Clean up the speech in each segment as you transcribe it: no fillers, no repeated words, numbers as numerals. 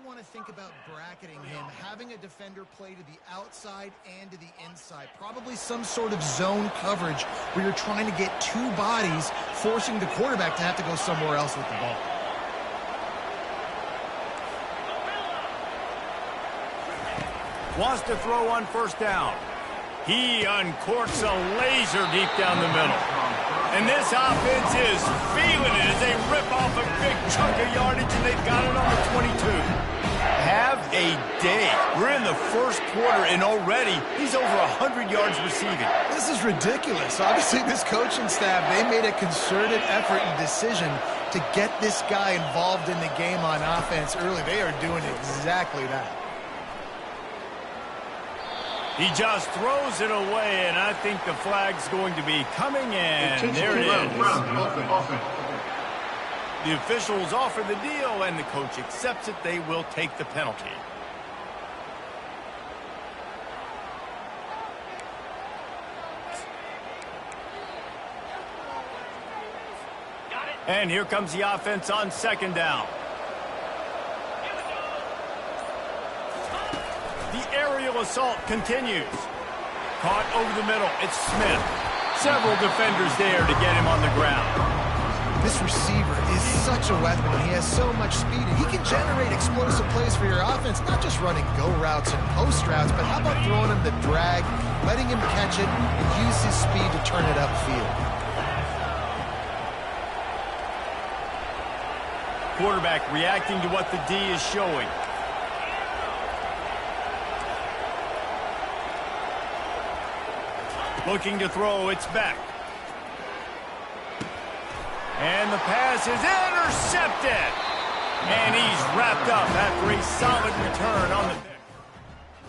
want to think about bracketing him, having a defender play to the outside and to the inside. Probably some sort of zone coverage where you're trying to get two bodies, forcing the quarterback to have to go somewhere else with the ball. Wants to throw on first down. He uncorks a laser deep down the middle. And this offense is feeling it as they rip off a big chunk of yardage, and they've got it on the 22. Have a day. We're in the first quarter, and already he's over 100 yards receiving. This is ridiculous. Obviously, this coaching staff, they made a concerted effort and decision to get this guy involved in the game on offense early. They are doing exactly that. He just throws it away, and I think the flag's going to be coming in. There it is. The officials offer the deal, and the coach accepts it. They will take the penalty. And here comes the offense on second down. The aerial assault continues. Caught over the middle. It's Smith. Several defenders there to get him on the ground. This receiver is such a weapon. He has so much speed, and he can generate explosive plays for your offense, not just running go routes and post routes, but how about throwing him the drag, letting him catch it, and use his speed to turn it upfield. Quarterback reacting to what the D is showing. Looking to throw, it's back. And the pass is intercepted. And he's wrapped up after a solid return on the pick.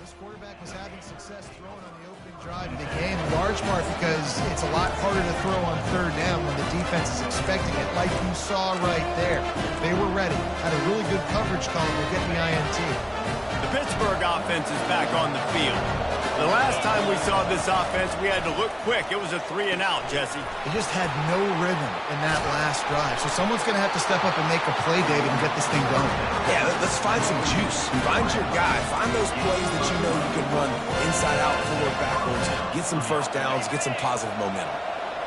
This quarterback was having success throwing on the opening drive of the game, in large part because it's a lot harder to throw on third down when the defense is expecting it, like you saw right there. They were ready, had a really good coverage call to get the INT. The Pittsburgh offense is back on the field. The last time we saw this offense, we had to look quick. It was a 3-and-out, Jesse. They just had no rhythm in that last drive. So someone's going to have to step up and make a play, David, and get this thing going. Yeah, let's find some juice. Find your guy. Find those plays that you know you can run inside out, forward, backwards. Get some first downs. Get some positive momentum.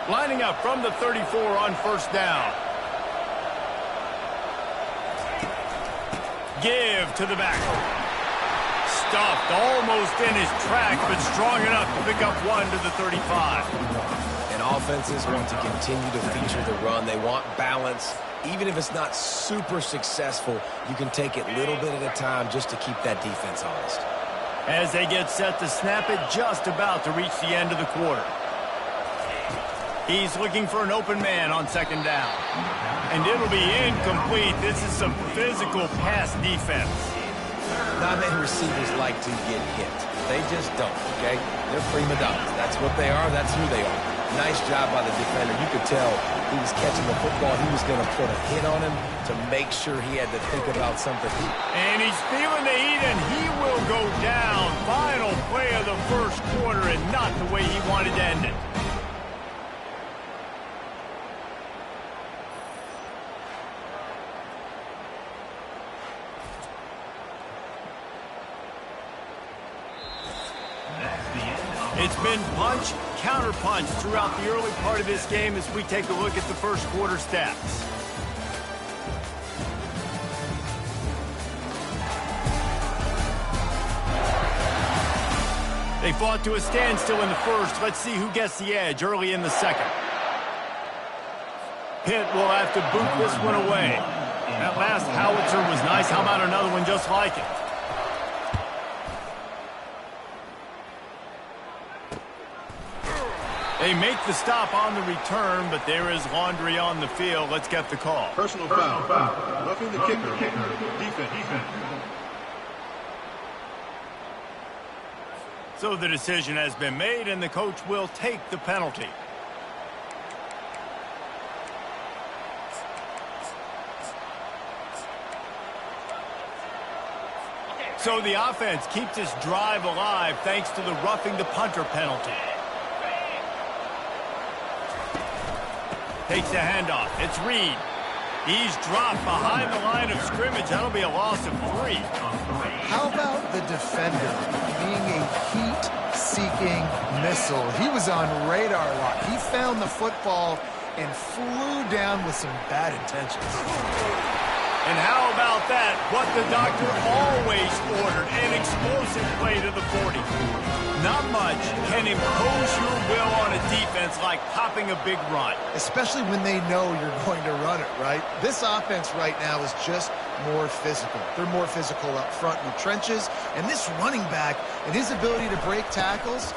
Lining up from the 34 on first down. Give to the back. Stuffed almost in his track, but strong enough to pick up one to the 35. And offenses want to continue to feature the run. They want balance. Even if it's not super successful, you can take it little bit at a time just to keep that defense honest. As they get set to snap it, just about to reach the end of the quarter. He's looking for an open man on second down. And it'll be incomplete. This is some physical pass defense. Not many receivers like to get hit. They just don't, okay? They're prima donnas. That's what they are. That's who they are. Nice job by the defender. You could tell he was catching the football. He was going to put a hit on him to make sure he had to think about something. And he's feeling the heat, and he will go down. Final play of the first quarter, and not the way he wanted to end it. It's been punch, counter-punch throughout the early part of this game as we take a look at the first quarter stats. They fought to a standstill in the first. Let's see who gets the edge early in the second. Pitt will have to boot this one away. That last howitzer was nice. How about another one just like it? They make the stop on the return, but there is laundry on the field. Let's get the call. Personal foul. Roughing the kicker. Defense. So the decision has been made, and the coach will take the penalty. So the offense keeps this drive alive thanks to the roughing the punter penalty. Takes the handoff. It's Reed. He's dropped behind the line of scrimmage. That'll be a loss of 3. How about the defender being a heat-seeking missile? He was on radar lock. He found the football and flew down with some bad intentions. And how about that? What the doctor always ordered, an explosive play to the 40. Not much can impose your will on a defense like popping a big run. Especially when they know you're going to run it, right? This offense right now is just more physical. They're more physical up front in the trenches. And this running back and his ability to break tackles,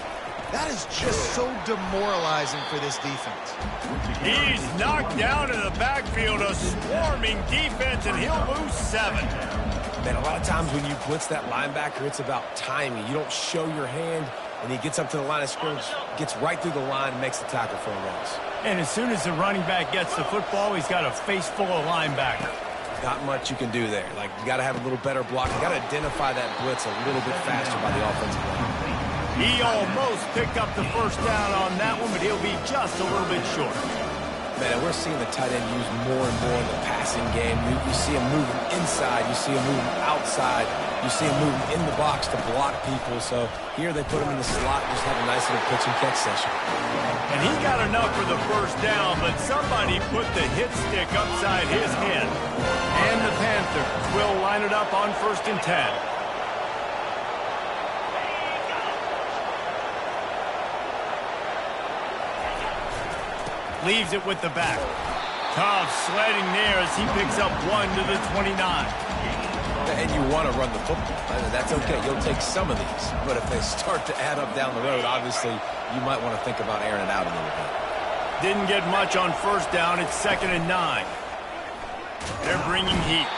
that is just so demoralizing for this defense. He's knocked down in the backfield, a swarming defense, and he'll lose 7. Man, a lot of times when you blitz that linebacker, it's about timing. You don't show your hand, and he gets up to the line of scrimmage, gets right through the line, and makes the tackle for a loss. And as soon as the running back gets the football, he's got a face full of linebacker. Not much you can do there. Like, you got to have a little better block. You got to identify that blitz a little bit faster by the offensive line. He almost picked up the first down on that one, but he'll be just a little bit short. Man, we're seeing the tight end used more and more in the passing game. You see him moving inside. You see him moving outside. You see him moving in the box to block people. So here they put him in the slot, just have a nice little pitch and catch session. And he got enough for the first down, but somebody put the hit stick upside his head. And the Panthers will line it up on 1st and 10. Leaves it with the back. Tough sledding there as he picks up 1 to the 29. And you want to run the football. That's okay. You'll take some of these. But if they start to add up down the road, obviously, you might want to think about airing it out a little bit. Didn't get much on 1st down. It's 2nd and 9. They're bringing heat.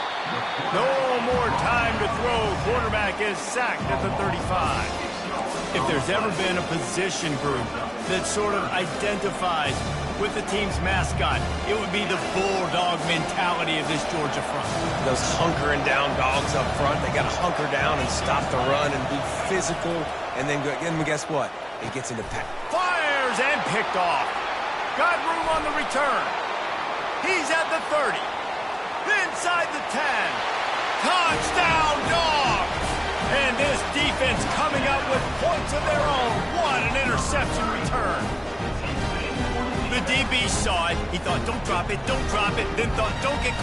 No more time to throw. Quarterback is sacked at the 35. If there's ever been a position group that sort of identifies with the team's mascot, it would be the bulldog mentality of this Georgia front. Those hunkering down dogs up front, they got to hunker down and stop the run and be physical. And then guess what? It gets into pack. Fires and picked off. Got room on the return. He's at the 30. Inside the 10. Touchdown, Dogs! And this defense coming up with points of their own. What an interception return. The DB saw it. He thought, don't drop it, don't drop it. Then thought, don't get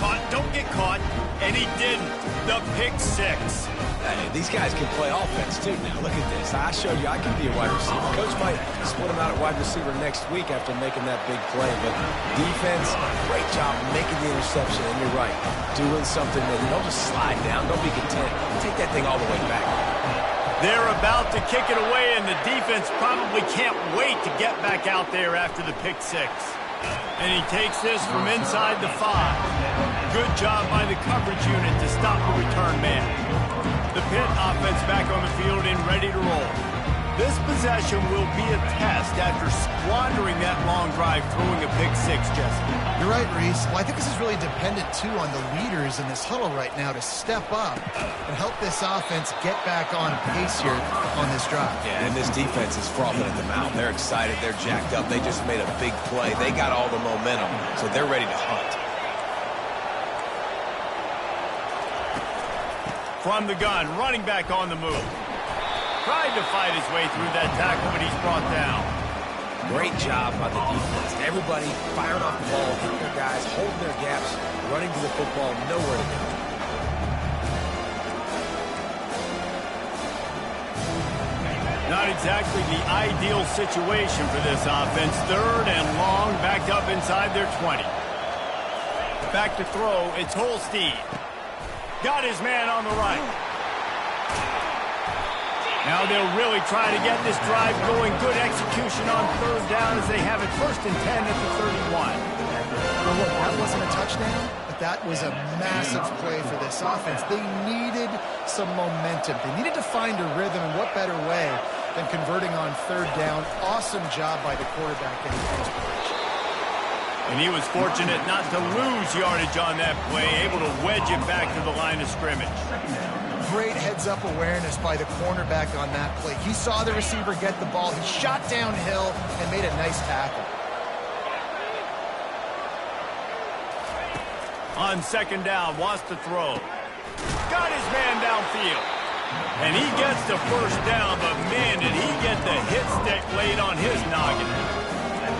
caught. And he didn't. The pick 6. Hey, these guys can play offense, too, now. Look at this. I showed you I can be a wide receiver. Coach might split him out at wide receiver next week after making that big play. But defense, great job making the interception. And you're right, doing something that you don't just slide down. Don't be content. Take that thing all the way back. They're about to kick it away, and the defense probably can't wait to get back out there after the pick 6. And he takes this from inside the 5. Good job by the coverage unit to stop the return man. The Pitt offense back on the field and ready to roll. This possession will be a test after squandering that long drive throwing a pick 6, Jesse. You're right, Reese. Well, I think this is really dependent, too, on the leaders in this huddle right now to step up and help this offense get back on pace here on this drive. Yeah, and this defense is frothing at the mouth. They're excited. They're jacked up. They just made a big play. They got all the momentum, so they're ready to hunt. From the gun, running back on the move. Tried to fight his way through that tackle, but he's brought down. Great job by the defense. Everybody firing off the ball, hitting their guys, holding their gaps, running to the football, nowhere to go. Not exactly the ideal situation for this offense. 3rd and long, backed up inside their 20. Back to throw, it's Holstein. Got his man on the right. Now they'll really try to get this drive going. Good execution on 3rd down as they have it 1st and 10 at the 31. Well, look, that wasn't a touchdown, but that was a massive play for this offense. They needed some momentum. They needed to find a rhythm, and what better way than converting on 3rd down. Awesome job by the quarterback in the inspiration. And he was fortunate not to lose yardage on that play, able to wedge it back to the line of scrimmage. Great heads-up awareness by the cornerback on that play. He saw the receiver get the ball. He shot downhill and made a nice tackle. On second down, wants to throw. Got his man downfield. And he gets the first down, but man, did he get the hit stick laid on his noggin.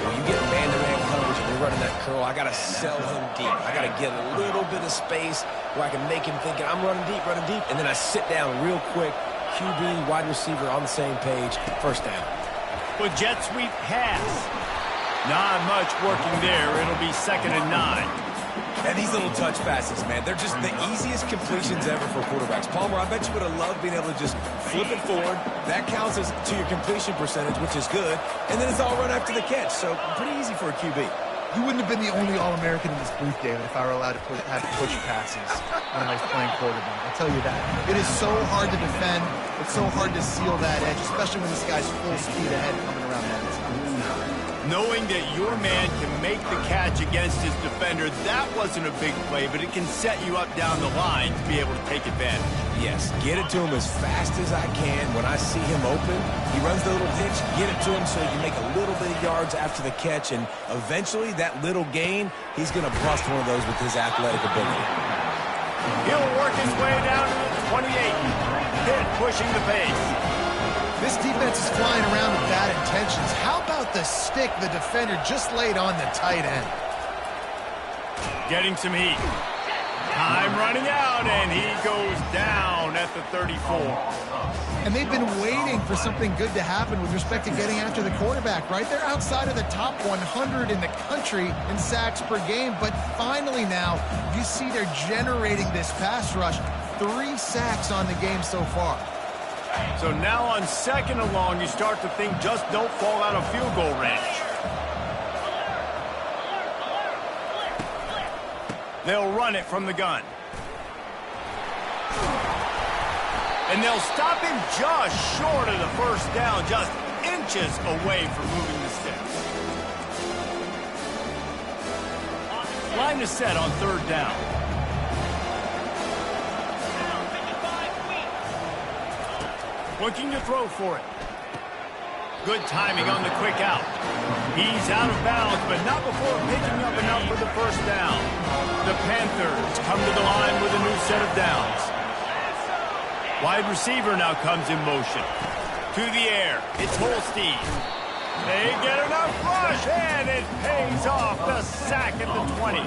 When you get man-to-man coverage and you're running that curl, I got to sell him deep. I got to get a little bit of space where I can make him think I'm running deep, and then I sit down real quick. QB, wide receiver on the same page, first down. With jet sweep pass. Not much working there. It'll be 2nd and 9. And these little touch passes, man, they're just the easiest completions ever for quarterbacks. Palmer, I bet you would have loved being able to just flip it forward. That counts as to your completion percentage, which is good. And then it's all run after the catch, so pretty easy for a QB. You wouldn't have been the only All-American in this booth, David, if I were allowed to have push passes when I was playing quarterback. I'll tell you that. It is so hard to defend. It's so hard to seal that edge, especially when this guy's full speed ahead coming around that. Knowing that your man can make the catch against his defender, that wasn't a big play, but it can set you up down the line to be able to take advantage. Yes, get it to him as fast as I can. When I see him open, he runs the little pitch, get it to him so he can make a little bit of yards after the catch, and eventually that little gain, he's going to bust one of those with his athletic ability. He'll work his way down to the 28. Pitt pushing the pace. This defense is flying around with bad intentions. How about the stick the defender just laid on the tight end? Getting some heat. Time running out, and he goes down at the 34. And they've been waiting for something good to happen with respect to getting after the quarterback, right? They're outside of the top 100 in the country in sacks per game, but finally now you see they're generating this pass rush. 3 sacks on the game so far. So now on 2nd and long, you start to think just don't fall out of field goal range. They'll run it from the gun. And they'll stop him just short of the first down, just inches away from moving the sticks. Line is set on 3rd down. Looking to throw for it. Good timing on the quick out. He's out of bounds, but not before picking up enough for the first down. The Panthers come to the line with a new set of downs. Wide receiver now comes in motion. To the air. It's Holstein. They get enough rush, and it pays off. The sack at the 20.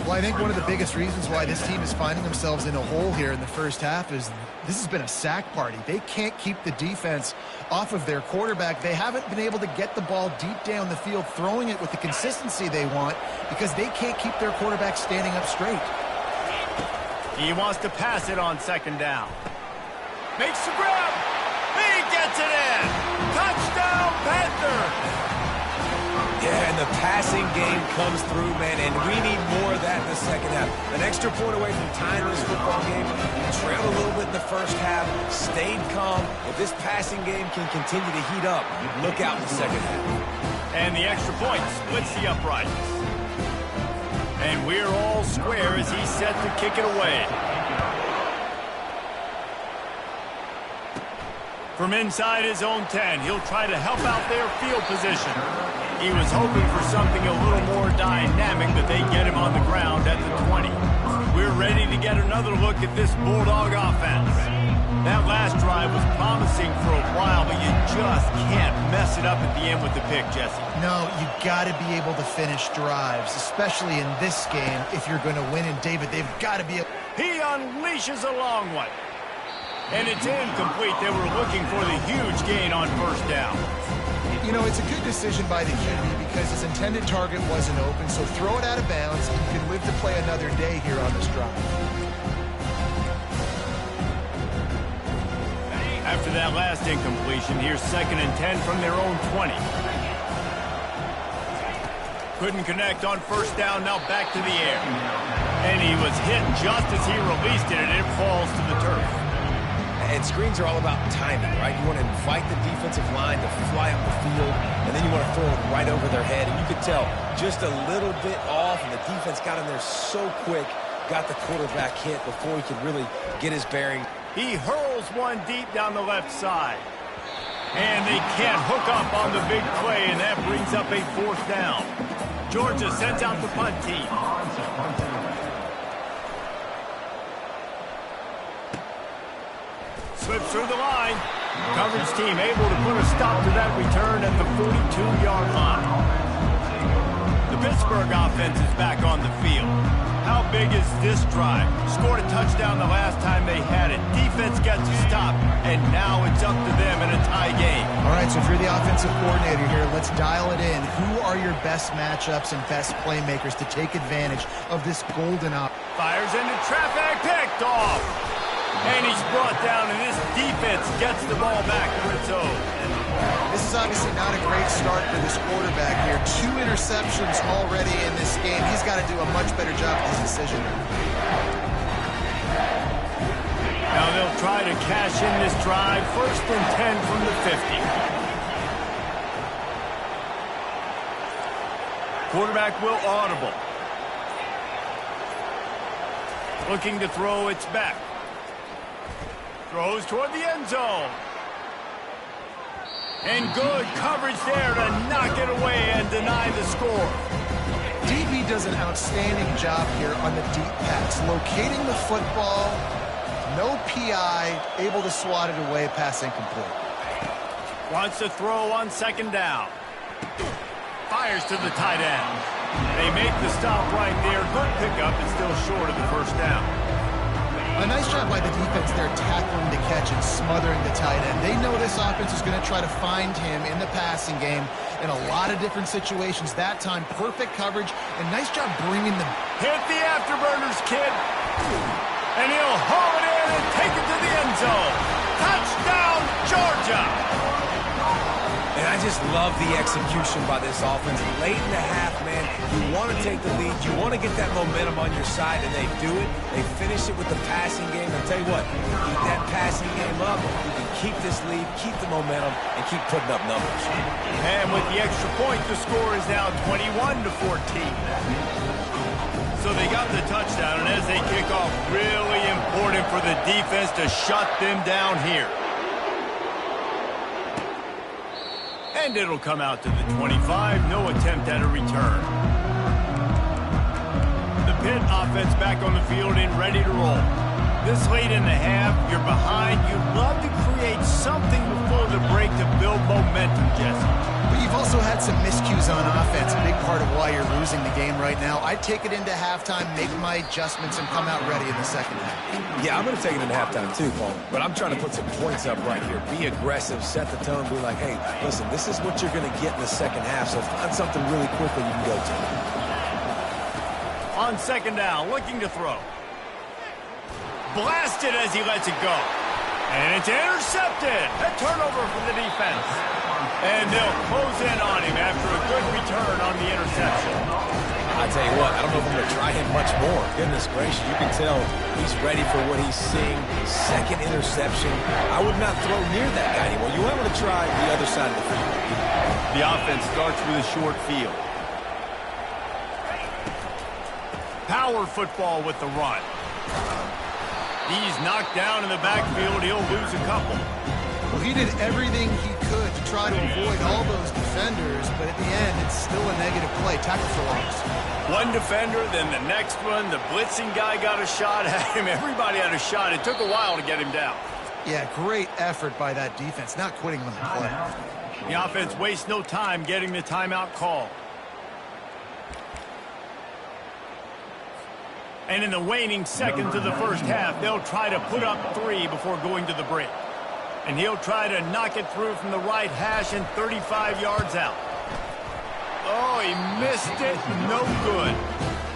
Well, I think one of the biggest reasons why this team is finding themselves in a hole here in the first half is this has been a sack party. They can't keep the defense off of their quarterback. They haven't been able to get the ball deep down the field, throwing it with the consistency they want because they can't keep their quarterback standing up straight. He wants to pass it on 2nd down. Makes the grab. He gets it in. Touchdown, Panther. Yeah, and the passing game comes through, man, and we need more of that in the second half. An extra point away from tying this football game. Trailed a little bit in the first half, stayed calm. If this passing game can continue to heat up, look out in the second half. And the extra point splits the uprights. And we're all square as he's set to kick it away. From inside his own 10, he'll try to help out their field position. He was hoping for something a little more dynamic, but they get him on the ground at the 20. We're ready to get another look at this Bulldog offense. That last drive was promising for a while, but you just can't mess it up at the end with the pick, Jesse. No, you got to be able to finish drives, especially in this game if you're going to win. And David, they've got to be able. He unleashes a long one. And it's incomplete. They were looking for the huge gain on 1st down. You know, it's a good decision by the QB because his intended target wasn't open, so throw it out of bounds and you can live to play another day here on this drive. After that last incompletion, here's 2nd and 10 from their own 20. Couldn't connect on 1st down, now back to the air. And he was hit just as he released it, and it falls to the turf. And screens are all about timing, right? You want to invite the defensive line to fly up the field, and then you want to throw it right over their head. And you could tell just a little bit off, and the defense got in there so quick, got the quarterback hit before he could really get his bearing. He hurls one deep down the left side. And they can't hook up on the big play, and that brings up a 4th down. Georgia sends out the punt team. Slips through the line. Coverage team able to put a stop to that return at the 42-yard line. The Pittsburgh offense is back on the field. How big is this drive? Scored a touchdown the last time they had it. Defense gets a stop, and now it's up to them in a tie game. All right, so if you're the offensive coordinator here, let's dial it in. Who are your best matchups and best playmakers to take advantage of this golden op? Fires into traffic, picked off. And he's brought down, and this defense gets the ball back to its own. This is obviously not a great start for this quarterback here. 2 interceptions already in this game. He's got to do a much better job with his decision. Now they'll try to cash in this drive. 1st and 10 from the 50. Quarterback will audible. Looking to throw, it's back. Throws toward the end zone. And good coverage there to knock it away and deny the score. DB does an outstanding job here on the deep pass. Locating the football, no PI, able to swat it away, pass incomplete. Wants to throw on 2nd down. Fires to the tight end. They make the stop right there. Good pickup and still short of the 1st down. A nice job by the defense there tackling the catch and smothering the tight end. They know this offense is going to try to find him in the passing game in a lot of different situations. That time, perfect coverage and nice job bringing them. Hit the afterburners, kid. And he'll haul it in and take it to the end zone. Touchdown, Georgia. And I just love the execution by this offense. Late in the half, man, you want to take the lead. You want to get that momentum on your side, and they do it. They finish it with the passing game. I'll tell you what, keep that passing game up. You can keep this lead, keep the momentum, and keep putting up numbers. And with the extra point, the score is now 21-14. So they got the touchdown, and as they kick off, really important for the defense to shut them down here. And it'll come out to the 25. No attempt at a return. The Pitt offense back on the field and ready to roll. This late in the half, you're behind. You'd love to create something before the break to build momentum, Jesse. But you've also had some miscues on offense, a big part of why you're losing the game right now. I'd take it into halftime, make my adjustments, and come out ready in the 2nd half. Yeah, I'm going to take it into halftime too, Paul. But I'm trying to put some points up right here. Be aggressive, set the tone, be like, hey, listen, this is what you're going to get in the 2nd half, so find something really quickly you can go to. On 2nd down, looking to throw. Blasted as he lets it go. And it's intercepted. A turnover for the defense. And they'll close in on him after a good return on the interception. I tell you what, I don't know if I'm going to try him much more. Goodness gracious, you can tell he's ready for what he's seeing. 2nd interception. I would not throw near that guy anymore. You want to try the other side of the field. The offense starts with a short field. Power football with the run. He's knocked down in the backfield. He'll lose a couple. Well, he did everything he could to try to avoid all those defenders, but at the end, it's still a negative play. Tackle for loss. One defender, then the next one. The blitzing guy got a shot at him. Everybody had a shot. It took a while to get him down. Yeah, great effort by that defense, not quitting on the play. The offense wastes no time getting the timeout call. And in the waning seconds of the 1st half, they'll try to put up 3 before going to the break. And he'll try to knock it through from the right hash and 35 yards out. Oh, he missed it. No good.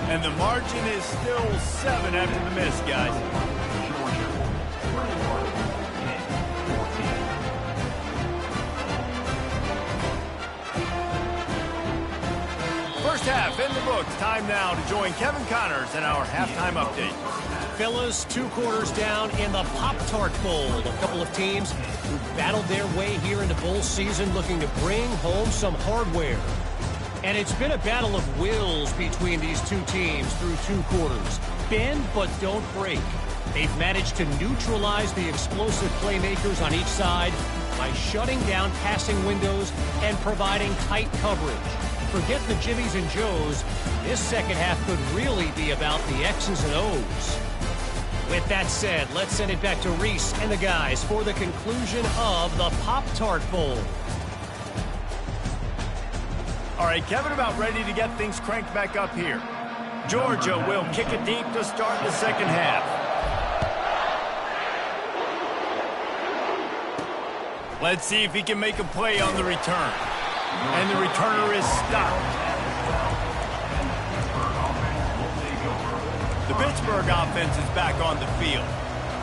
And the margin is still 7 after the miss, guys. First half in the books. Time now to join Kevin Connors in our halftime update. Fellas, 2 quarters down in the Pop-Tart Bowl. A couple of teams who battled their way here into bowl season looking to bring home some hardware. And it's been a battle of wills between these 2 teams through 2 quarters. Bend but don't break. They've managed to neutralize the explosive playmakers on each side by shutting down passing windows and providing tight coverage. Forget the Jimmies and Joes. This 2nd half could really be about the X's and O's. With that said, let's send it back to Reese and the guys for the conclusion of the Pop-Tart Bowl. All right, Kevin, about ready to get things cranked back up here. Georgia will kick it deep to start the second half. Let's see if he can make a play on the return. And the returner is stopped. The Pittsburgh offense is back on the field.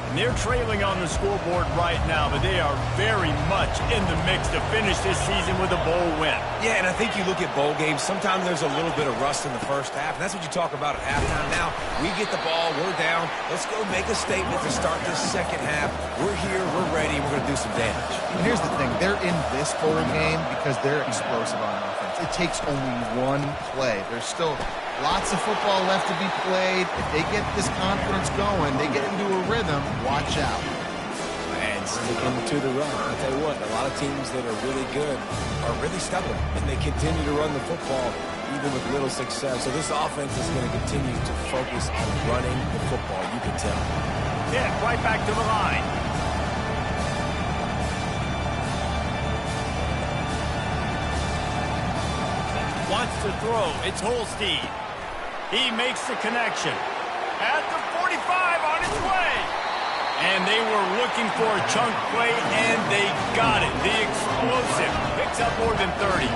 And they're trailing on the scoreboard right now, but they are very much in the mix to finish this season with a bowl win. Yeah, and I think you look at bowl games, sometimes there's a little bit of rust in the first half, and that's what you talk about at halftime. Now, we get the ball, we're down. Let's go make a statement to start this second half. We're here, we're ready, we're going to do some damage. And here's the thing. They're in this bowl game because they're explosive on offense. It takes only one play. There's still lots of football left to be played. If they get this confidence going, they get into a rhythm, watch out. And sticking to the run. I'll tell you what, a lot of teams that are really good are really stubborn, and they continue to run the football even with little success. So this offense is going to continue to focus on running the football, you can tell. Yeah, right back to the line. Wants to throw. It's Holstein. He makes the connection. At the 45 on its way. And they were looking for a chunk play, and they got it. The explosive picks up more than 30.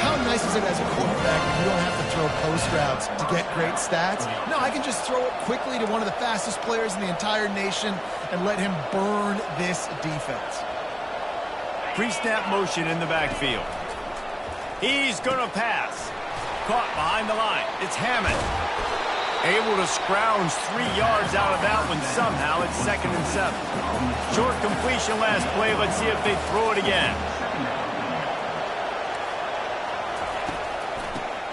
How nice is it as a quarterback when you don't have to throw post routes to get great stats? No, I can just throw it quickly to one of the fastest players in the entire nation and let him burn this defense. Pre-snap motion in the backfield. He's going to pass. Caught behind the line. It's Hammond. Able to scrounge 3 yards out of that one somehow. It's 2nd and 7. Short completion last play. Let's see if they throw it again.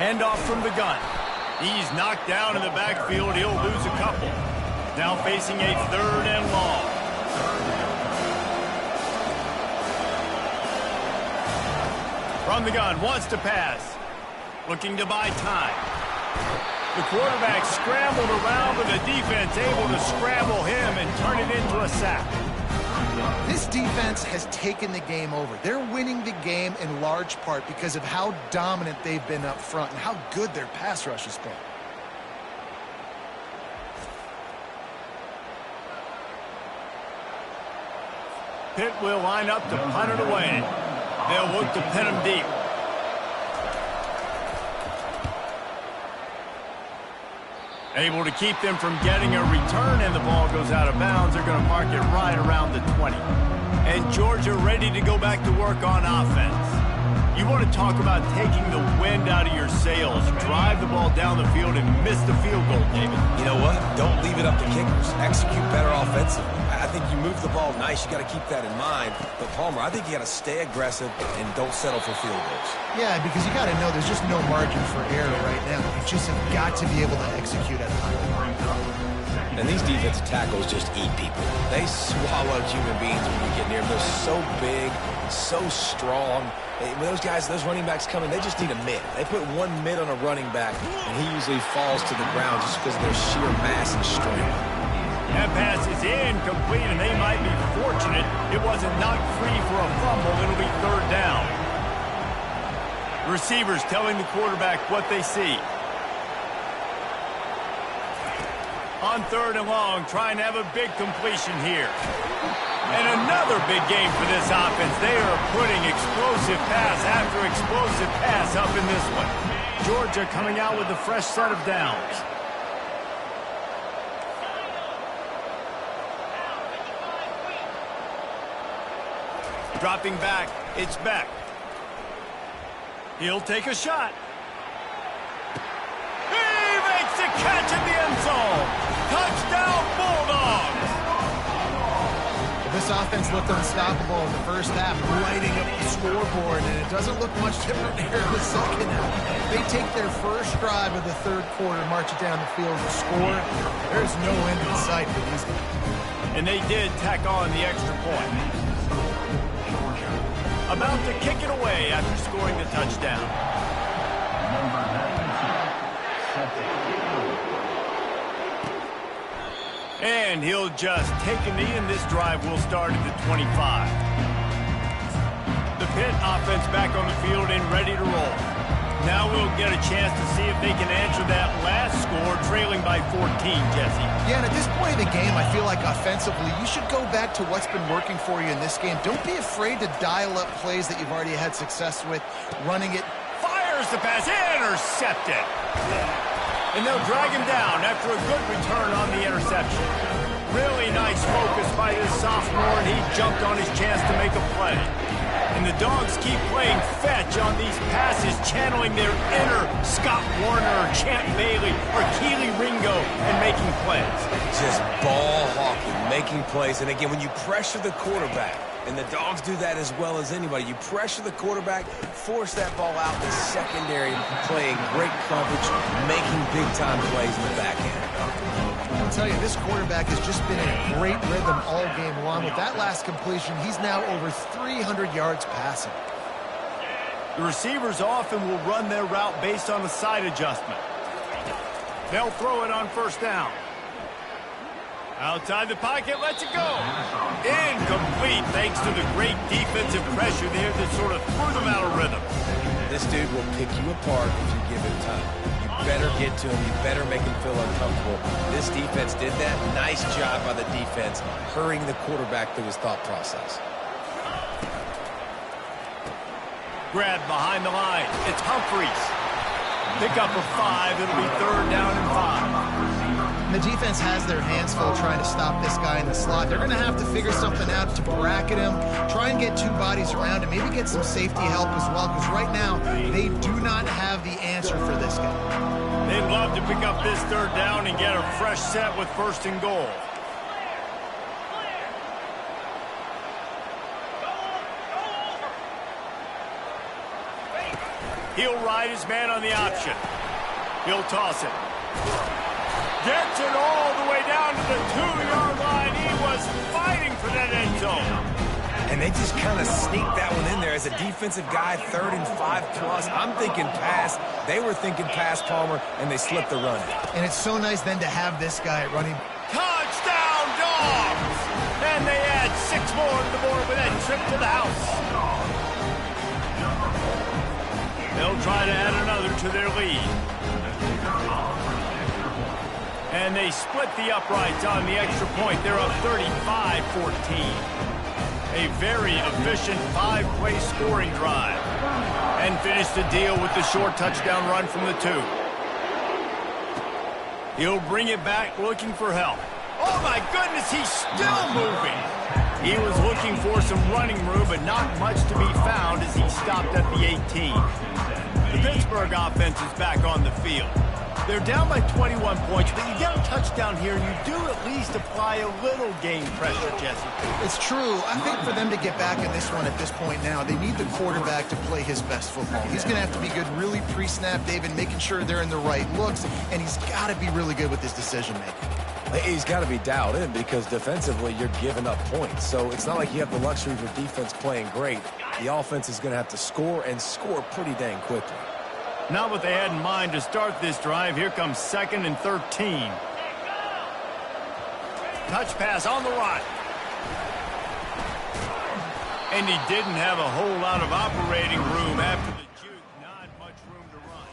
Handoff from the gun. He's knocked down in the backfield. He'll lose a couple. Now facing a 3rd and long. From the gun, wants to pass. Looking to buy time. The quarterback scrambled around, but the defense able to scramble him and turn it into a sack. This defense has taken the game over. They're winning the game in large part because of how dominant they've been up front and how good their pass rush has been. Pitt will line up to punt it away. They'll look to pin him deep. Able to keep them from getting a return, and the ball goes out of bounds. They're going to mark it right around the 20. And Georgia ready to go back to work on offense. You want to talk about taking the wind out of your sails. Drive the ball down the field and miss the field goal, David. You know what? Don't leave it up to kickers. Execute better offensively. I think you move the ball nice. You got to keep that in mind. But, Palmer, I think you got to stay aggressive and don't settle for field goals. Yeah, because you got to know there's just no margin for error right now. You just have got to be able to execute at a high level. And these defensive tackles just eat people. They swallow human beings when you get near them. They're so big, so strong. When those guys, those running backs come in, they just need a mid. They put one mid on a running back, and he usually falls to the ground just because of their sheer mass and strength. That pass is incomplete, and they might be fortunate it wasn't knocked free for a fumble. It'll be 3rd down. Receivers telling the quarterback what they see. On 3rd and long, trying to have a big completion here. And another big game for this offense. They are putting explosive pass after explosive pass up in this one. Georgia coming out with a fresh set of downs. Dropping back, it's Beck. He'll take a shot. He makes the catch in the end zone. Touchdown, Bulldogs. This offense looked unstoppable in the first half, lighting up the scoreboard, and it doesn't look much different here in the second half. They take their first drive of the 3rd quarter, march it down the field and score. There's no end in sight for these guys. And they did tack on the extra point. About to kick it away after scoring the touchdown. And he'll just take a knee, and this drive will start at the 25. The Pitt offense back on the field and ready to roll. Now we'll get a chance to see if they can answer that last score, trailing by 14, Jesse. Yeah, and at this point in the game, I feel like offensively, you should go back to what's been working for you in this game. Don't be afraid to dial up plays that you've already had success with, running it. Fires the pass, intercepted. And they'll drag him down after a good return on the interception. Really nice focus by this sophomore, and he jumped on his chance to make a play. And the Dogs keep playing fetch on these passes, channeling their inner Scott Warner or Champ Bailey or Keely Ringo and making plays. Just ball hawking, making plays. And again, when you pressure the quarterback, and the Dogs do that as well as anybody, you pressure the quarterback, force that ball out in the secondary, playing great coverage, making big-time plays in the back end. I'll tell you, this quarterback has just been in a great rhythm all game long. With that last completion, he's now over 300 yards passing. The receivers often will run their route based on a side adjustment. They'll throw it on first down. Outside the pocket, lets it go. Incomplete, thanks to the great defensive pressure there that sort of threw them out of rhythm. This dude will pick you apart if you give him time. You better get to him. You better make him feel uncomfortable. This defense did that. Nice job by the defense, hurrying the quarterback through his thought process. Grab behind the line. It's Humphreys. Pick up a 5. It'll be 3rd down and 5. The defense has their hands full trying to stop this guy in the slot. They're going to have to figure something out to bracket him, try and get 2 bodies around him, maybe get some safety help as well, because right now they do not have the answer for this guy. They'd love to pick up this 3rd down and get a fresh set with 1st and goal. He'll ride his man on the option. He'll toss it. Gets it all the way down to the 2-yard line. He was fighting for that end zone. And they just kind of sneaked that one in there. As a defensive guy, 3rd and 5+. I'm thinking pass. They were thinking pass, Palmer, and they slipped the run. And it's so nice then to have this guy running. Touchdown, Dogs! And they add 6 more to the board with that trip to the house. They'll try to add another to their lead. And they split the uprights on the extra point. They're up 35-14. A very efficient 5-play scoring drive. And finish the deal with the short touchdown run from the 2. He'll bring it back looking for help. Oh my goodness, he's still moving. He was looking for some running room, but not much to be found as he stopped at the 18. The Pittsburgh offense is back on the field. They're down by 21 points, but you get a touchdown here, and you do at least apply a little game pressure, Jesse. It's true. I think for them to get back in this one at this point now, they need the quarterback to play his best football. He's going to have to be good really pre-snap, David, making sure they're in the right looks, and he's got to be really good with his decision-making. He's got to be dialed in because defensively you're giving up points. So it's not like you have the luxury of your defense playing great. The offense is going to have to score and score pretty dang quickly. Not what they had in mind to start this drive. Here comes 2nd and 13. Touch pass on the right. And he didn't have a whole lot of operating room after the juke. Not much room to run.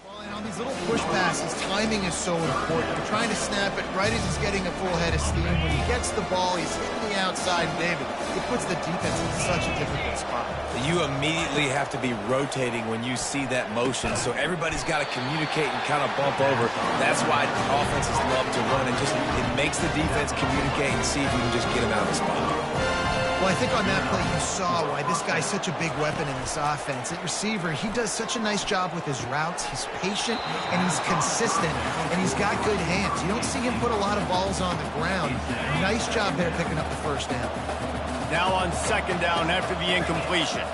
Well, and on these little push passes, timing is so important. You're trying to snap it right as he's getting a full head of steam. When he gets the ball, he's hitting the outside, David. It puts the defense in such a difficult spot. You immediately have to be rotating when you see that motion, so everybody's got to communicate and kind of bump over. That's why offenses love to run. It makes the defense communicate and see if you can just get them out of the spot. Well, I think on that play you saw why this guy's such a big weapon in this offense. At receiver, he does such a nice job with his routes. He's patient, and he's consistent, and he's got good hands. You don't see him put a lot of balls on the ground. Nice job there picking up the 1st down. Now on 2nd down after the incompletion.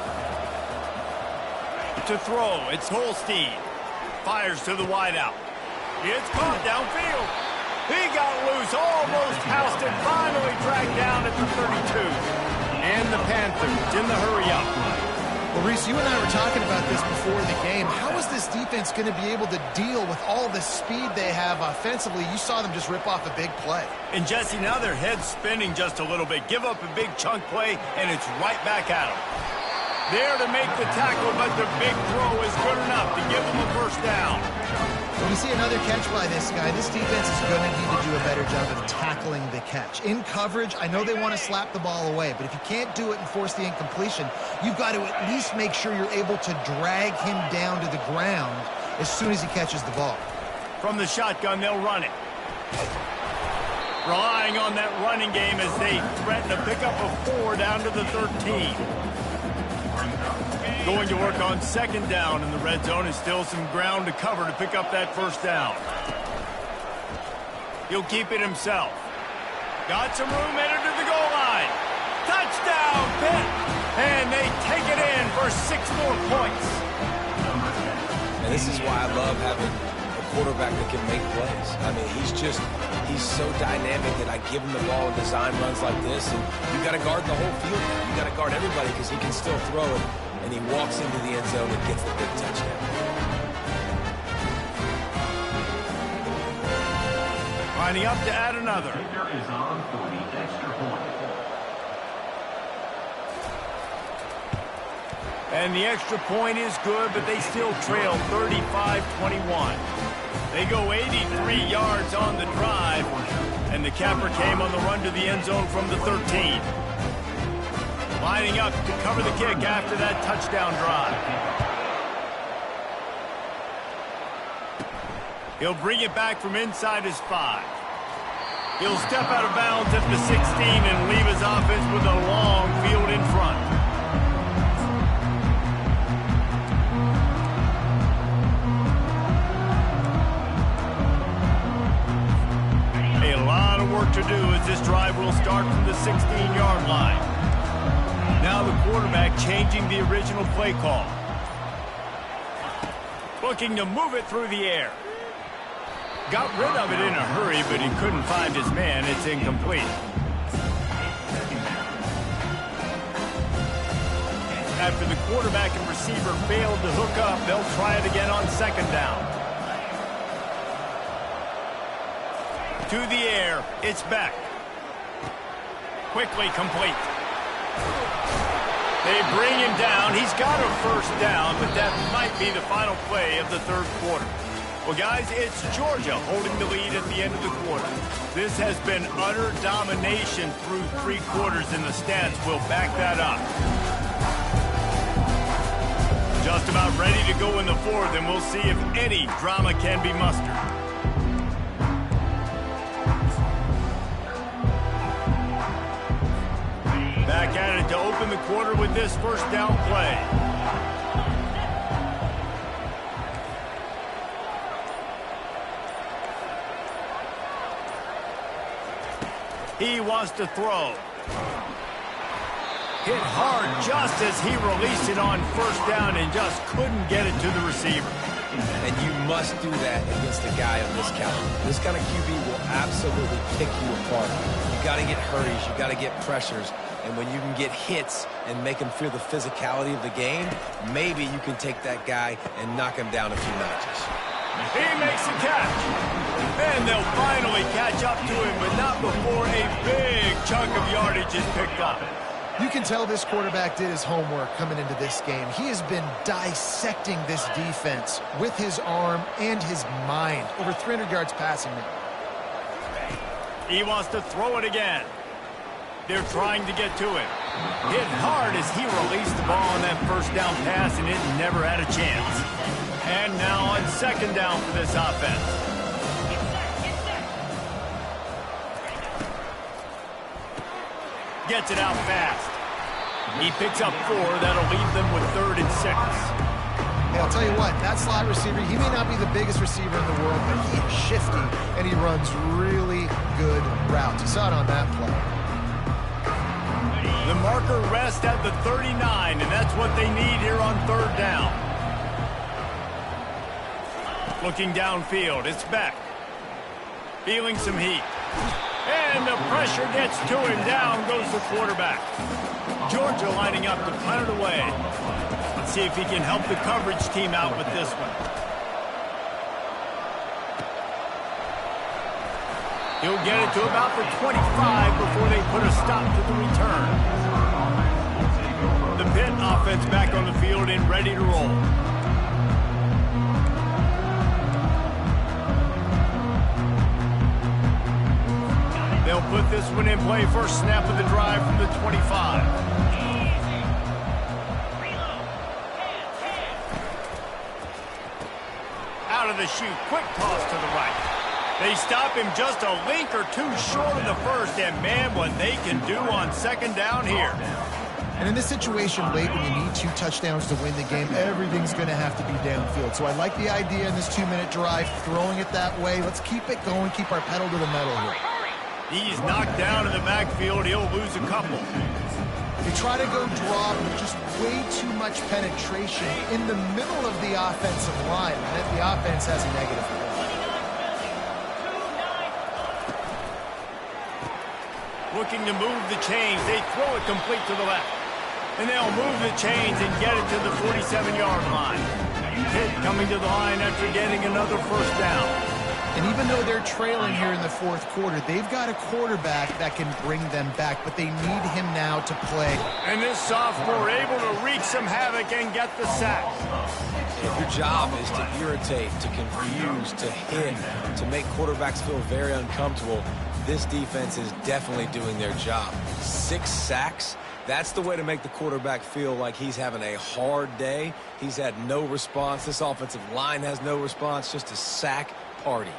To throw, it's Holstein. Fires to the wideout. It's caught downfield. He got loose, almost housed it, finally dragged down at the 32. And the Panthers in the hurry-up. Well, Reese, you and I were talking about this before the game. How is this defense going to be able to deal with all the speed they have offensively? You saw them just rip off a big play. And Jesse, now their head's spinning just a little bit. Give up a big chunk play, and it's right back at them. There to make the tackle, but the big throw is good enough to give them a first down. When you see another catch by this guy, this defense is going to need to do a better job of tackling the catch. In coverage, I know they want to slap the ball away, but if you can't do it and force the incompletion, you've got to at least make sure you're able to drag him down to the ground as soon as he catches the ball. From the shotgun, they'll run it. Relying on that running game as they threaten to pick up a 4 down to the 13. Going to work on second down in the red zone, and still some ground to cover to pick up that first down. He'll keep it himself. Got some room headed to the goal line. Touchdown, Pitt! And they take it in for 6 more points. And this is why I love having a quarterback that can make plays. I mean, he's so dynamic that I give him the ball and design runs like this, and you got to guard the whole field. You got to guard everybody because he can still throw it. And he walks into the end zone and gets the big touchdown. Lining up to add another. Is on for the extra point. And the extra point is good, but they still trail 35-21. They go 83 yards on the drive, and the capper came on the run to the end zone from the 13. Lining up to cover the kick after that touchdown drive. He'll bring it back from inside his 5. He'll step out of bounds at the 16 and leave his offense with a long field in front. A lot of work to do as this drive will start from the 16-yard line. Now the quarterback changing the original play call. Looking to move it through the air. Got rid of it in a hurry, but he couldn't find his man. It's incomplete. After the quarterback and receiver failed to hook up, they'll try it again on second down. To the air, it's back. Quickly complete. They bring him down. He's got a first down, but that might be the final play of the third quarter. Well, guys, it's Georgia holding the lead at the end of the quarter. This has been utter domination through 3 quarters, and the stats will back that up. Just about ready to go in the fourth, and we'll see if any drama can be mustered. Back at it to open the quarter with this first down play. He wants to throw. Hit hard just as he released it on first down and just couldn't get it to the receiver. And you must do that against a guy of this caliber. This kind of QB will absolutely pick you apart. You got to get hurries. You got to get pressures. And when you can get hits and make him feel the physicality of the game, maybe you can take that guy and knock him down a few notches. He makes the catch. Then they'll finally catch up to him, but not before a big chunk of yardage is picked up. You can tell this quarterback did his homework coming into this game. He has been dissecting this defense with his arm and his mind. Over 300 yards passing now. He wants to throw it again. They're trying to get to him. Hit hard as he released the ball on that first down pass, and it never had a chance. And now on second down for this offense. Gets it out fast. He picks up 4. That'll leave them with 3rd and 6. Hey, I'll tell you what, that slot receiver, he may not be the biggest receiver in the world, but he is shifty, and he runs really good routes. You saw it on that play. The marker rests at the 39, and that's what they need here on third down. Looking downfield, it's Beck. Feeling some heat. And the pressure gets to him. Down goes the quarterback. Georgia lining up to punt it away. Let's see if he can help the coverage team out with this one. He'll get it to about the 25 before they put a stop to the return. The Pitt offense back on the field and ready to roll. They'll put this one in play first snap of the drive from the 25. Out of the chute, quick toss to the right. They stop him just a link or two short of the first, and man, what they can do on second down here. And in this situation late when you need 2 touchdowns to win the game, everything's going to have to be downfield. So I like the idea in this 2-minute drive, throwing it that way. Let's keep it going, keep our pedal to the metal here. He's knocked down in the backfield. He'll lose a couple. They try to go draw, but just way too much penetration in the middle of the offensive line. And the offense has a negative play. Looking to move the chains. They throw it complete to the left. And they'll move the chains and get it to the 47-yard line. Pitt coming to the line after getting another first down. And even though they're trailing here in the fourth quarter, they've got a quarterback that can bring them back, but they need him now to play. And this sophomore able to wreak some havoc and get the sack. If your job is to irritate, to confuse, to hit, to make quarterbacks feel very uncomfortable, this defense is definitely doing their job. 6 sacks, that's the way to make the quarterback feel like he's having a hard day. He's had no response. This offensive line has no response, just a sack party.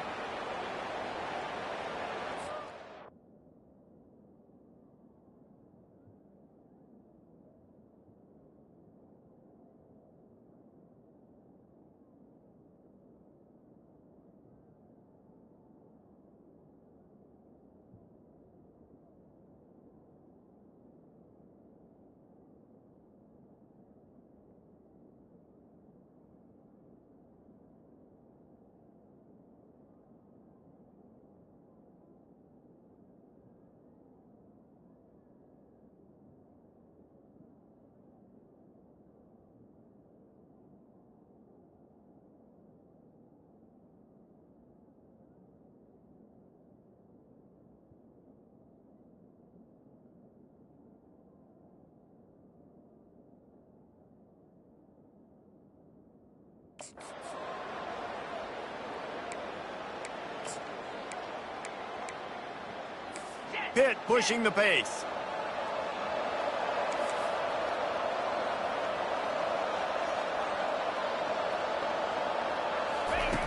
Pitt pushing the pace.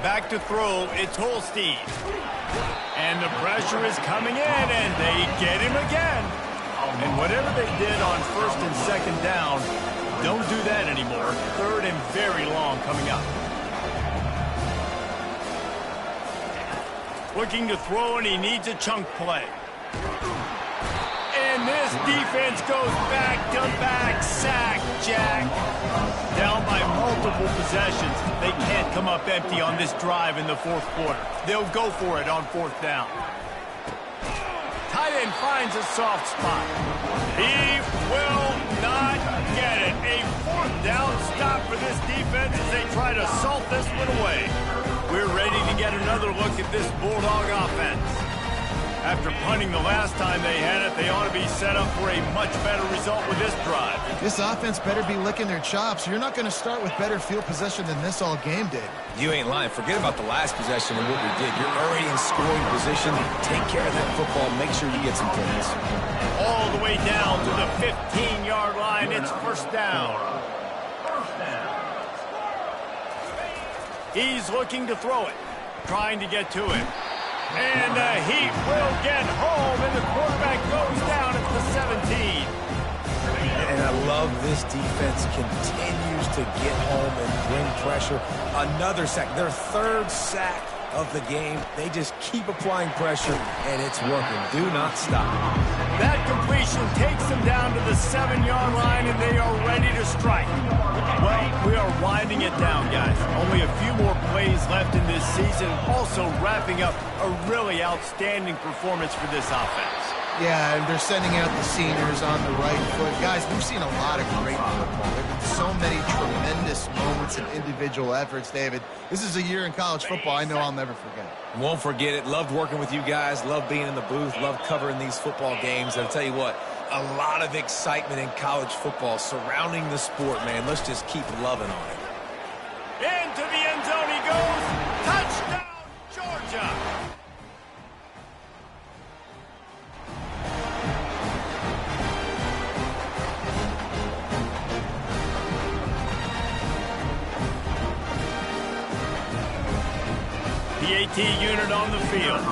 Back to throw, it's Holstein. And the pressure is coming in, and they get him again. And whatever they did on first and second down, don't do that anymore. Third and very long coming up. Looking to throw, and he needs a chunk play. And this defense goes back-to-back sack, Jack. Down by multiple possessions. They can't come up empty on this drive in the fourth quarter. They'll go for it on fourth down. Tight end finds a soft spot. He will not get it. A fourth down stop for this defense as they try to salt this one away. We're ready to get another look at this Bulldog offense. After punting the last time they had it, they ought to be set up for a much better result with this drive. This offense better be licking their chops. You're not going to start with better field possession than this all game did. You ain't lying. Forget about the last possession and what we did. You're already in scoring position. Take care of that football. Make sure you get some points. All the way down to the 15-yard line. It's first down. He's looking to throw it, trying to get to it. And he will get home, and the quarterback goes down at the 17. And I love this defense continues to get home and bring pressure. Another sack, their third sack of the game. They just keep applying pressure, and it's working. Do not stop. That completion takes them down to the 7-yard line, and they are ready to strike. Well, we are winding it down, guys. Only a few more plays left in this season. Also wrapping up a really outstanding performance for this offense. Yeah, and they're sending out the seniors on the right foot. Guys, we've seen a lot of great football. There have been so many tremendous moments and individual efforts, David. This is a year in college football I know I'll never forget. Won't forget it. Loved working with you guys. Loved being in the booth. Loved covering these football games. And I'll tell you what, a lot of excitement in college football surrounding the sport, man. Let's just keep loving on it. Into the end zone he goes. Touchdown, Georgia. The AT unit on the field.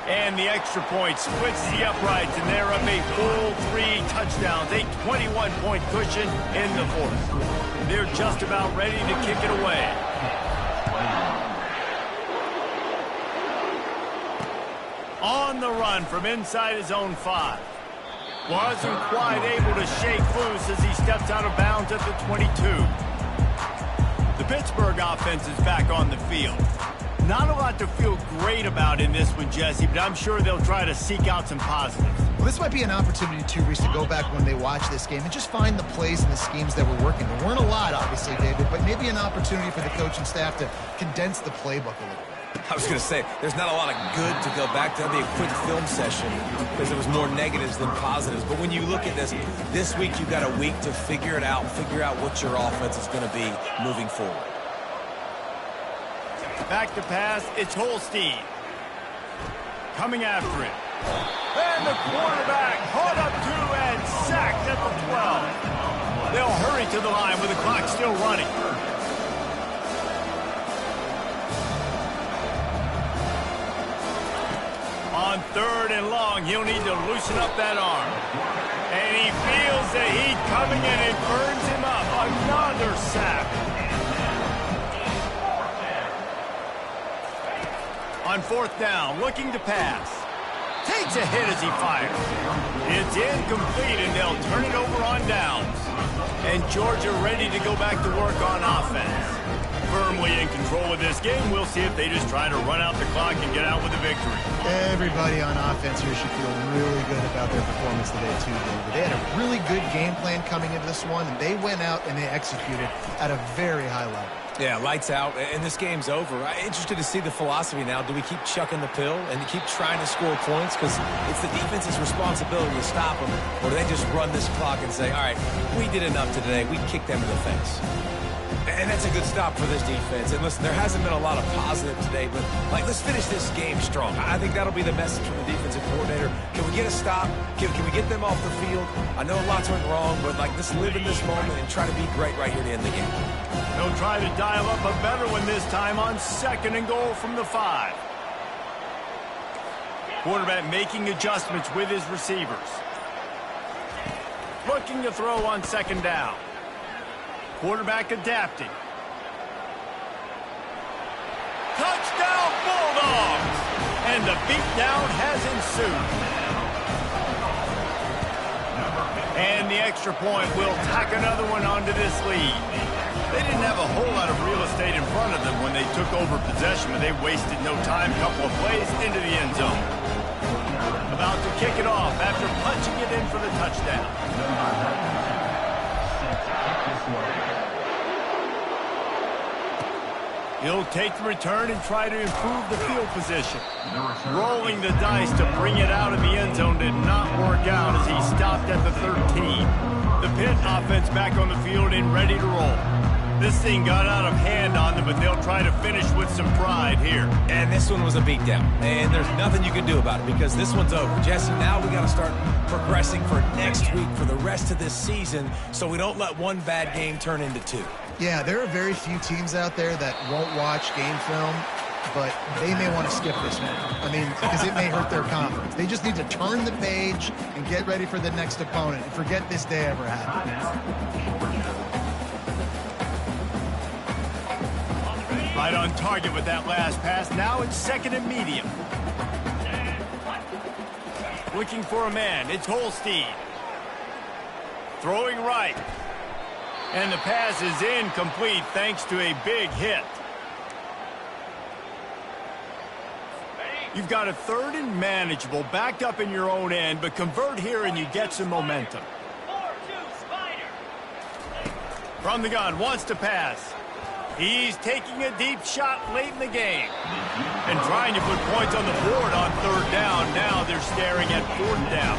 And the extra point splits the uprights, and they're up a full 3 touchdowns, a 21-point cushion in the fourth. They're just about ready to kick it away. On the run from inside his own 5. Wasn't quite able to shake loose as he steps out of bounds at the 22. The Pittsburgh offense is back on the field. Not a lot to feel great about in this one, Jesse, but I'm sure they'll try to seek out some positives. Well, this might be an opportunity, too, Reese, to go back when they watch this game and just find the plays and the schemes that were working. There weren't a lot, obviously, David, but maybe an opportunity for the coaching staff to condense the playbook a little bit. I was going to say, there's not a lot of good to go back to. That'll be a quick film session because there was more negatives than positives. But when you look at this week you've got a week to figure it out, figure out what your offense is going to be moving forward. Back to pass, it's Holstein. Coming after it. And the quarterback caught up to and sacked at the 12. They'll hurry to the line with the clock still running. On 3rd and long, he'll need to loosen up that arm. And he feels the heat coming in. It burns him up. Another sack. On 4th down, looking to pass. Takes a hit as he fires. It's incomplete, and they'll turn it over on downs. And Georgia ready to go back to work on offense. Firmly in control of this game. We'll see if they just try to run out the clock and get out with a victory. Everybody on offense here should feel really good about their performance today, too, David. They had a really good game plan coming into this one, and they went out and they executed at a very high level. Yeah, lights out, and this game's over. I'm interested to see the philosophy now. Do we keep chucking the pill and keep trying to score points? Because it's the defense's responsibility to stop them. Or do they just run this clock and say, all right, we did enough today. We kicked them in the face. And that's a good stop for this defense. And listen, there hasn't been a lot of positive today, but, let's finish this game strong. I think that'll be the message from the defensive coordinator. Can we get a stop? Can we get them off the field? I know lots went wrong, but, let's live in this moment and try to be great right here to end the game. They'll try to dial up a better one this time on 2nd and goal from the 5. Quarterback making adjustments with his receivers. Looking to throw on 2nd down. Quarterback adapting. Touchdown Bulldogs! And the beatdown has ensued. And the extra point will tack another one onto this lead. They didn't have a whole lot of real estate in front of them when they took over possession, but they wasted no time. Couple of plays into the end zone. About to kick it off after punching it in for the touchdown. He'll take the return and try to improve the field position. Rolling the dice to bring it out of the end zone did not work out as he stopped at the 13. The Pitt offense back on the field and ready to roll. This thing got out of hand on them, but they'll try to finish with some pride here. And this one was a beatdown. And there's nothing you can do about it because this one's over. Jesse, now we got to start progressing for next week for the rest of this season so we don't let one bad game turn into 2. Yeah, there are very few teams out there that won't watch game film, but they may want to skip this one. I mean, because it may hurt their confidence. They just need to turn the page and get ready for the next opponent and forget this day ever happened. Right on target with that last pass. Now it's 2nd and medium. Looking for a man. It's Holstein. Throwing right. And the pass is incomplete thanks to a big hit. You've got a 3rd and manageable, backed up in your own end, but convert here and you get some momentum. From the gun, wants to pass. He's taking a deep shot late in the game. And trying to put points on the board on 3rd down. Now they're staring at 4th down.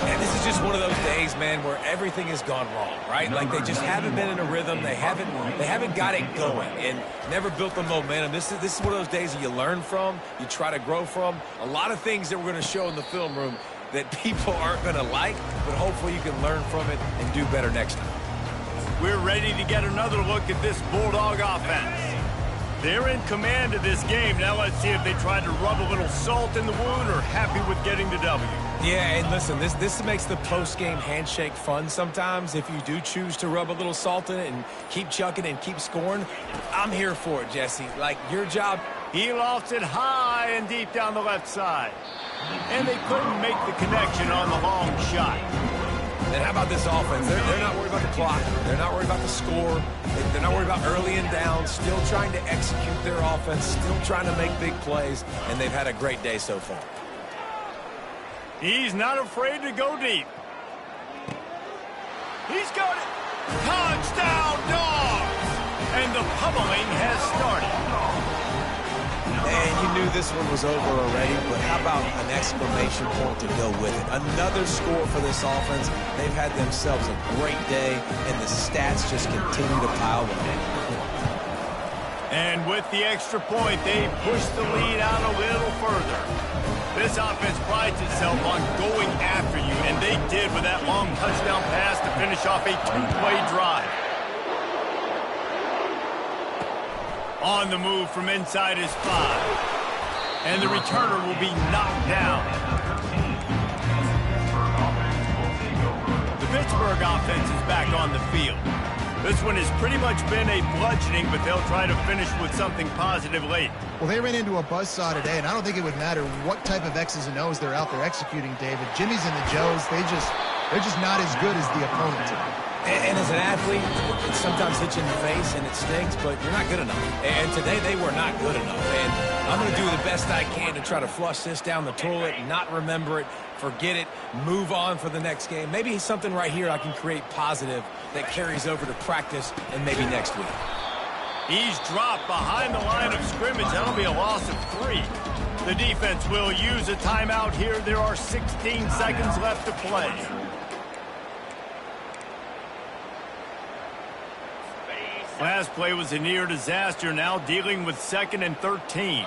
And this is just one of those days, man, where everything has gone wrong, right? Like they just haven't been in a rhythm. They haven't got it going and never built the momentum. This is one of those days that you learn from, you try to grow from. A lot of things that we're going to show in the film room that people aren't going to like, but hopefully you can learn from it and do better next time. We're ready to get another look at this Bulldog offense. They're in command of this game. Now let's see if they try to rub a little salt in the wound or happy with getting the W. Yeah, and listen, this makes the post-game handshake fun sometimes. If you do choose to rub a little salt in it and keep chucking and keep scoring, I'm here for it, Jesse. Like, your job. He lofts it high and deep down the left side. And they couldn't make the connection on the long shot. And how about this offense? They're not worried about the clock. They're not worried about the score. They're not worried about early and down. Still trying to execute their offense. Still trying to make big plays. And they've had a great day so far. He's not afraid to go deep. He's got it. Touchdown, Dogs! And the pummeling has started. And you knew this one was over already, but how about an exclamation point to go with it? Another score for this offense. They've had themselves a great day, and the stats just continue to pile up. And with the extra point, they push the lead out a little further. This offense prides itself on going after you, and they did with that long touchdown pass to finish off a 2-play drive. On the move from inside his 5. And the returner will be knocked down. The Pittsburgh offense is back on the field. This one has pretty much been a bludgeoning, but they'll try to finish with something positive late. Well, they ran into a buzzsaw today, and I don't think it would matter what type of X's and O's they're out there executing, David. Jimmy's and the Joes, they're just not as good as the opponent today. And as an athlete, it sometimes hits you in the face and it stinks, but you're not good enough. And today they were not good enough. And I'm going to do the best I can to try to flush this down the toilet, not remember it, forget it, move on for the next game. Maybe something right here I can create positive that carries over to practice and maybe next week. He's dropped behind the line of scrimmage. That'll be a loss of 3. The defense will use a timeout here. There are 16 seconds left to play. Last play was a near disaster, now dealing with 2nd and 13.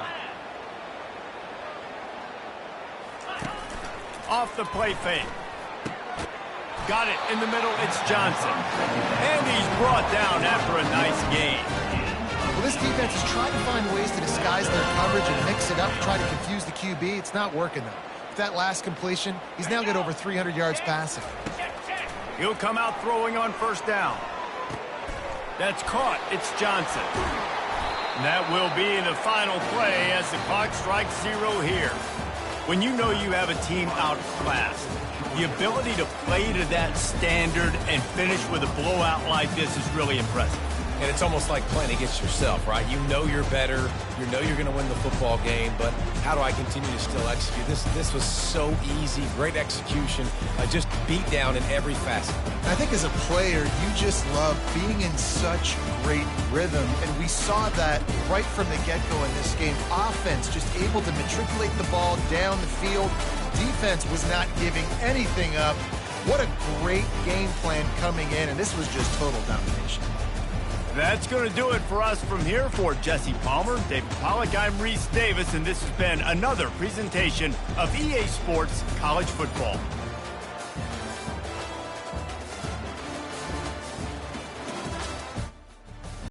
Off the play fake. Got it in the middle, it's Johnson. And he's brought down after a nice gain. Well, this defense is trying to find ways to disguise their coverage and mix it up, try to confuse the QB. It's not working, though. With that last completion, he's now got over 300 yards passing. He'll come out throwing on 1st down. That's caught. It's Johnson. And that will be in the final play as the clock strikes 0 here. When you know you have a team outclassed, the ability to play to that standard and finish with a blowout like this is really impressive. And it's almost like playing against yourself, right? You know you're better. You know you're going to win the football game, but how do I continue to still execute? This was so easy. Great execution. Just beat down in every facet. I think as a player, you just love being in such great rhythm, and we saw that right from the get-go in this game. Offense just able to matriculate the ball down the field. Defense was not giving anything up. What a great game plan coming in, and this was just total domination. That's going to do it for us from here. For Jesse Palmer, David Pollack, I'm Reese Davis, and this has been another presentation of EA Sports College Football.